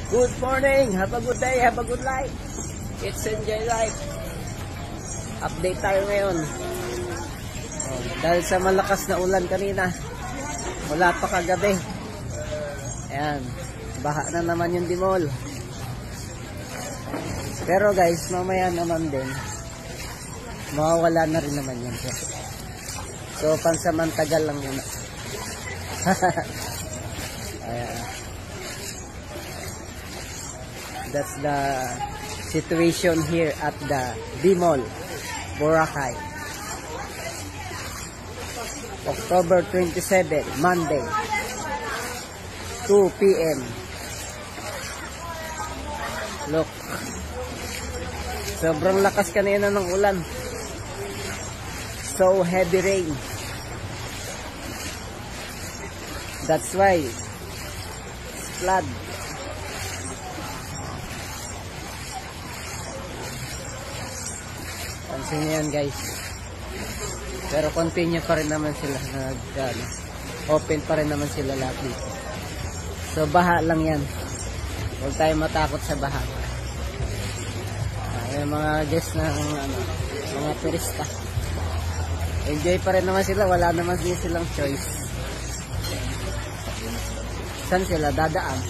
Good morning, have a good day, have a good life. It's enjoy life. Update tayo ngayon. Dahil sa malakas na ulan kanina, mula pa kagabi. Ayan, baha na naman yung Dimol. Pero guys, mamaya naman din, mawawala na rin naman yan. So, pansamantagal lang yun. Ayan. That's the situation here at the Dimol, Boracay. October 27, Monday, 2 p.m. Look. Sobrang lakas kanina ng ulan. So heavy rain. That's why it's flood. Pansin niyo yan guys. Pero continue pa rin naman sila. Open pa rin naman sila lahat dito. So baha lang yan. Huwag tayo matakot sa baha. Yung mga guests na mga turista. Enjoy pa rin naman sila. Wala naman din silang choice. Saan sila dadaan?